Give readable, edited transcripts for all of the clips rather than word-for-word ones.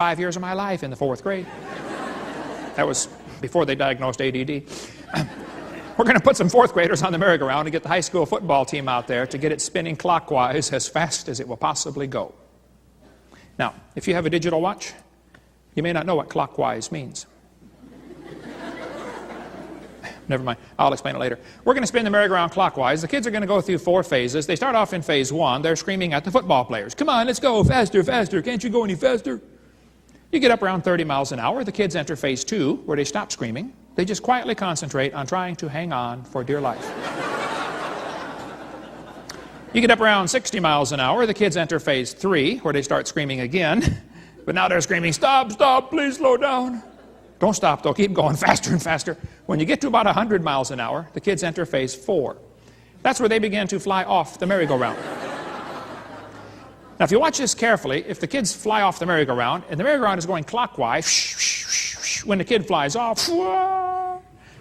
5 years of my life in the 4th grade. That was before they diagnosed ADD. We're going to put some 4th graders on the merry-go-round and get the high school football team out there to get it spinning clockwise as fast as it will possibly go. Now, if you have a digital watch, you may not know what clockwise means. Never mind. I'll explain it later. We're going to spin the merry-go-round clockwise. The kids are going to go through 4 phases. They start off in phase 1. They're screaming at the football players. Come on, let's go. Faster, faster. Can't you go any faster? You get up around 30 miles an hour. The kids enter phase 2, where they stop screaming. They just quietly concentrate on trying to hang on for dear life. You get up around 60 miles an hour. The kids enter phase 3, where they start screaming again. But now they're screaming, stop, stop, please slow down. Don't stop, though. Keep going faster and faster. When you get to about 100 miles an hour, the kids enter phase 4. That's where they begin to fly off the merry-go-round. Now, if you watch this carefully, if the kids fly off the merry-go-round, and the merry-go-round is going clockwise, when the kid flies off,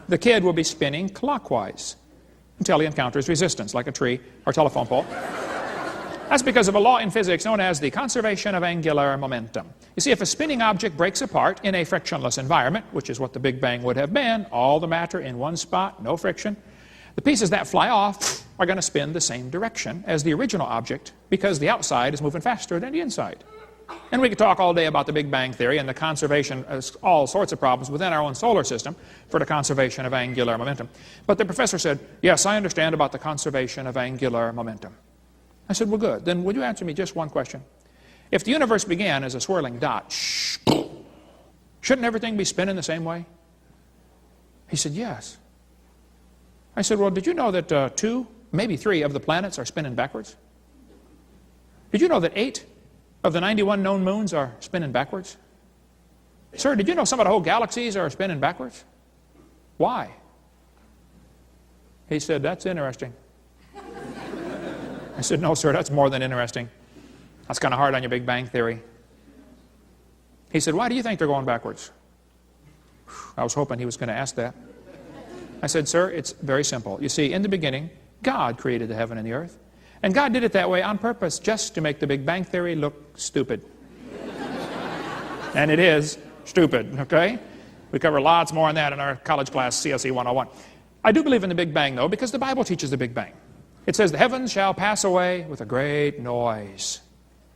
the kid will be spinning clockwise until he encounters resistance, like a tree or telephone pole. That's because of a law in physics known as the conservation of angular momentum. You see, if a spinning object breaks apart in a frictionless environment, which is what the Big Bang would have been, all the matter in one spot, no friction, the pieces that fly off are going to spin the same direction as the original object because the outside is moving faster than the inside. And we could talk all day about the Big Bang theory and the conservation of all sorts of problems within our own solar system for the conservation of angular momentum. But the professor said, yes, I understand about the conservation of angular momentum. I said, well, good. Then would you answer me just one question? If the universe began as a swirling dot, shouldn't everything be spinning the same way? He said, yes. I said, well, did you know that 2, maybe 3 of the planets are spinning backwards? Did you know that 8 of the 91 known moons are spinning backwards? Sir, did you know some of the whole galaxies are spinning backwards? Why? He said, that's interesting. I said, no, sir, that's more than interesting. That's kind of hard on your Big Bang theory. He said, why do you think they're going backwards? I was hoping he was going to ask that. I said, sir, it's very simple. You see, in the beginning, God created the heaven and the earth. And God did it that way on purpose, just to make the Big Bang theory look stupid. And it is stupid, okay? We cover lots more on that in our college class, CSE 101. I do believe in the Big Bang, though, because the Bible teaches the Big Bang. It says, the heavens shall pass away with a great noise.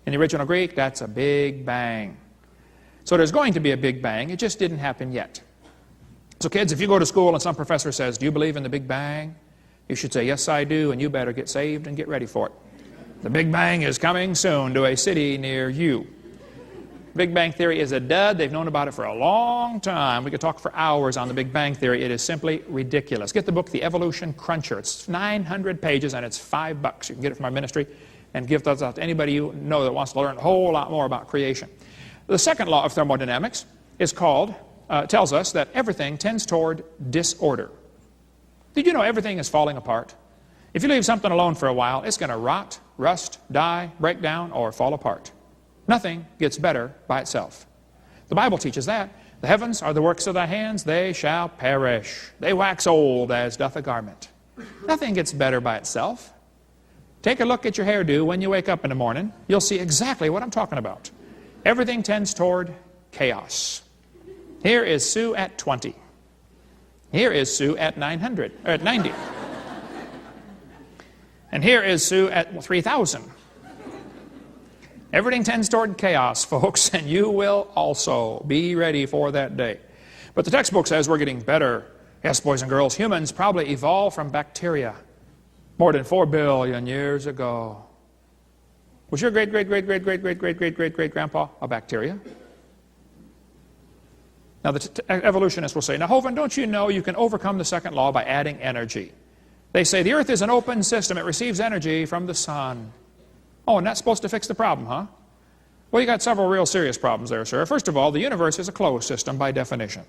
In the original Greek, that's a big bang. So there's going to be a Big Bang. It just didn't happen yet. So kids, if you go to school and some professor says, do you believe in the Big Bang? You should say, yes, I do, and you better get saved and get ready for it. The Big Bang is coming soon to a city near you. Big Bang Theory is a dud. They've known about it for a long time. We could talk for hours on the Big Bang Theory. It is simply ridiculous. Get the book, The Evolution Cruncher. It's 900 pages, and it's $5. You can get it from our ministry and give those out to anybody you know that wants to learn a whole lot more about creation. The second law of thermodynamics is called, tells us that everything tends toward disorder. Did you know everything is falling apart? If you leave something alone for a while, it's going to rot, rust, die, break down, or fall apart. Nothing gets better by itself. The Bible teaches that. The heavens are the works of thy hands, they shall perish. They wax old as doth a garment. Nothing gets better by itself. Take a look at your hairdo when you wake up in the morning. You'll see exactly what I'm talking about. Everything tends toward chaos. Here is Sue at 20. Here is Sue at 900, or at 90. And here is Sue at 3,000. Everything tends toward chaos, folks, and you will also. Be ready for that day. But the textbook says we're getting better. Yes, boys and girls, humans probably evolved from bacteria more than 4 billion years ago. Was your great-great-great-great-great-great-great-great-great-grandpa a bacteria? Now, the evolutionists will say, now, Hovind, don't you know you can overcome the second law by adding energy? They say the earth is an open system. It receives energy from the sun. Oh, and that's supposed to fix the problem, huh? Well, you got several real serious problems there, sir. First of all, the universe is a closed system by definition,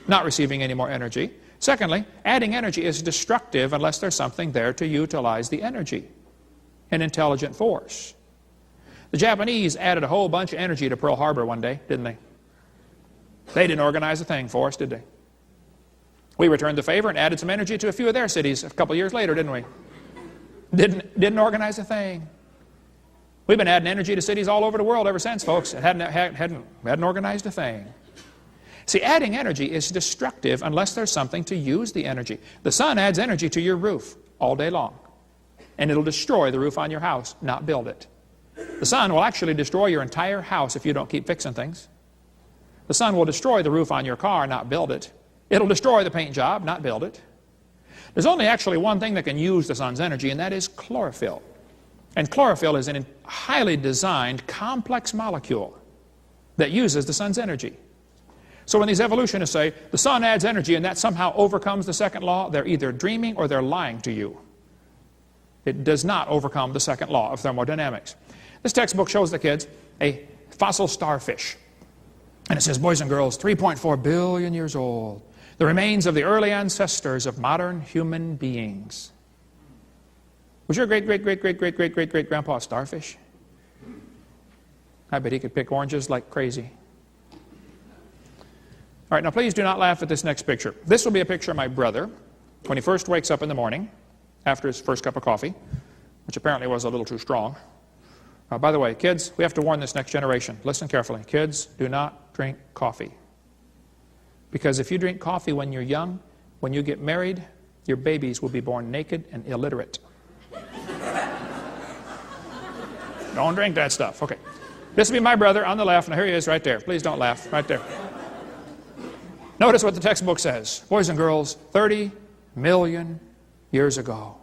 not receiving any more energy. Secondly, adding energy is destructive unless there's something there to utilize the energy, an intelligent force. The Japanese added a whole bunch of energy to Pearl Harbor one day, didn't they? They didn't organize a thing for us, did they? We returned the favor and added some energy to a few of their cities a couple years later, didn't we? Didn't organize a thing. We've been adding energy to cities all over the world ever since, folks. It hadn't organized a thing. See, adding energy is destructive unless there's something to use the energy. The sun adds energy to your roof all day long, and it'll destroy the roof on your house, not build it. The sun will actually destroy your entire house if you don't keep fixing things. The sun will destroy the roof on your car, not build it. It'll destroy the paint job, not build it. There's only actually one thing that can use the sun's energy, and that is chlorophyll. And chlorophyll is a highly designed, complex molecule that uses the sun's energy. So when these evolutionists say the sun adds energy and that somehow overcomes the second law, they're either dreaming or they're lying to you. It does not overcome the second law of thermodynamics. This textbook shows the kids a fossil starfish. And it says, boys and girls, 3.4 billion years old. The remains of the early ancestors of modern human beings. Was your great-great-great-great-great-great-great-great-grandpa a starfish? I bet he could pick oranges like crazy. All right, now please do not laugh at this next picture. This will be a picture of my brother when he first wakes up in the morning after his first cup of coffee, which apparently was a little too strong. By the way, kids, we have to warn this next generation. Listen carefully. Kids, do not drink coffee. Because if you drink coffee when you're young, when you get married, your babies will be born naked and illiterate. Don't drink that stuff. Okay. This will be my brother on the left. Now here he is right there. Please don't laugh. Right there. Notice what the textbook says. Boys and girls, 30 million years ago.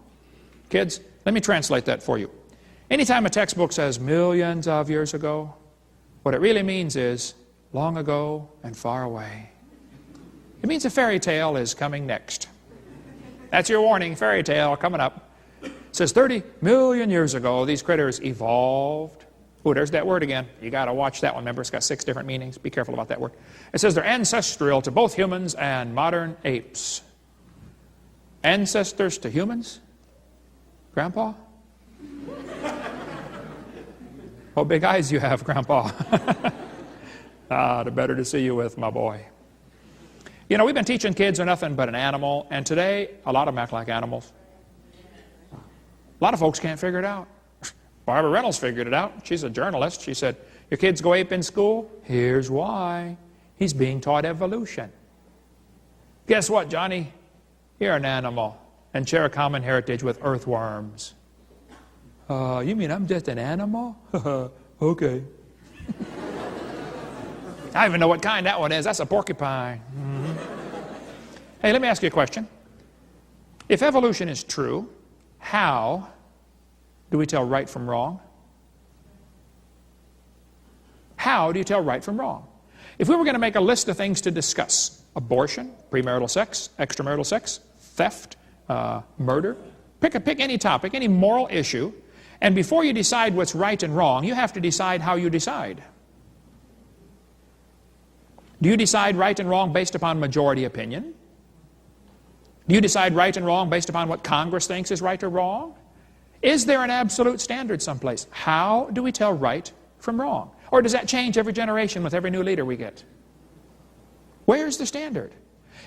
Kids, let me translate that for you. Anytime a textbook says millions of years ago, what it really means is long ago and far away. It means a fairy tale is coming next. That's your warning, fairy tale coming up. It says 30 million years ago, these critters evolved. Oh, there's that word again. You got to watch that one. Remember, it's got 6 different meanings. Be careful about that word. It says they're ancestral to both humans and modern apes. Ancestors to humans? Grandpa? What big eyes you have, Grandpa. The better to see you with, my boy. You know, we've been teaching kids are nothing but an animal, and today, a lot of them act like animals. A lot of folks can't figure it out. Barbara Reynolds figured it out. She's a journalist. She said, your kids go ape in school? Here's why. He's being taught evolution. Guess what, Johnny? You're an animal and share a common heritage with earthworms. You mean I'm just an animal? Okay. I don't even know what kind that one is. That's a porcupine. Mm-hmm. Hey, let me ask you a question. If evolution is true, how do we tell right from wrong? How do you tell right from wrong? If we were going to make a list of things to discuss, abortion, premarital sex, extramarital sex, theft, murder, pick any topic, any moral issue, and before you decide what's right and wrong, you have to decide how you decide. Do you decide right and wrong based upon majority opinion? Do you decide right and wrong based upon what Congress thinks is right or wrong? Is there an absolute standard someplace? How do we tell right from wrong? Or does that change every generation with every new leader we get? Where's the standard?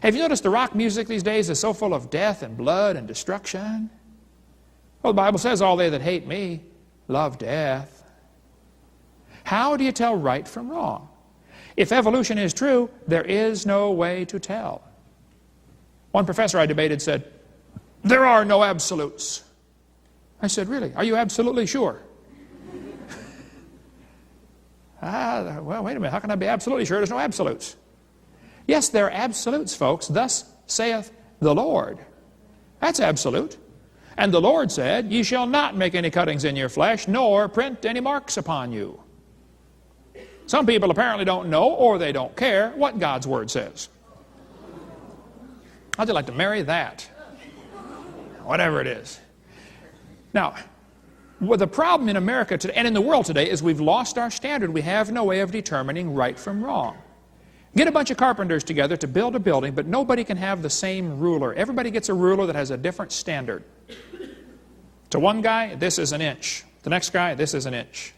Have you noticed the rock music these days is so full of death and blood and destruction? Well, the Bible says all they that hate me love death. How do you tell right from wrong? If evolution is true, there is no way to tell. One professor I debated said, there are no absolutes. I said, really? Are you absolutely sure? Well, wait a minute. How can I be absolutely sure there's no absolutes? Yes, there are absolutes, folks. Thus saith the Lord. That's absolute. And the Lord said, ye shall not make any cuttings in your flesh, nor print any marks upon you. Some people apparently don't know, or they don't care, what God's Word says. How'd you like to marry that? Whatever it is. Now, the problem in America today, and in the world today, is we've lost our standard. We have no way of determining right from wrong. Get a bunch of carpenters together to build a building, but nobody can have the same ruler. Everybody gets a ruler that has a different standard. To one guy, this is an inch. The next guy, this is an inch.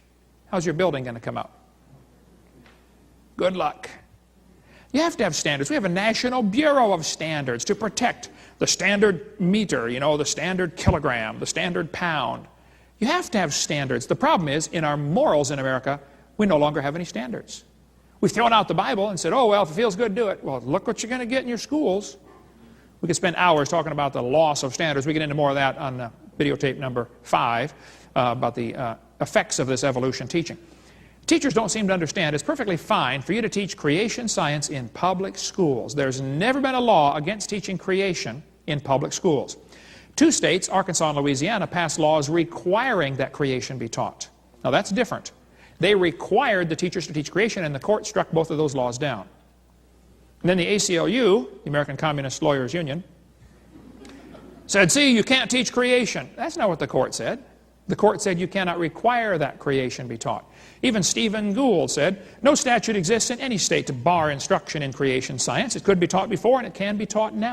How's your building going to come out? Good luck. You have to have standards. We have a National Bureau of Standards to protect the standard meter, you know, the standard kilogram, the standard pound. You have to have standards. The problem is, in our morals in America, we no longer have any standards. We've thrown out the Bible and said, oh, well, if it feels good, do it. Well, look what you're going to get in your schools. We could spend hours talking about the loss of standards. We get into more of that on videotape number 5 about the effects of this evolution teaching. Teachers don't seem to understand it's perfectly fine for you to teach creation science in public schools. There's never been a law against teaching creation in public schools. 2 states, Arkansas and Louisiana, passed laws requiring that creation be taught. Now that's different. They required the teachers to teach creation, and the court struck both of those laws down. And then the ACLU, the American Communist Lawyers Union, said, see, you can't teach creation. That's not what the court said. The court said you cannot require that creation be taught. Even Stephen Gould said, no statute exists in any state to bar instruction in creation science. It could be taught before and it can be taught now.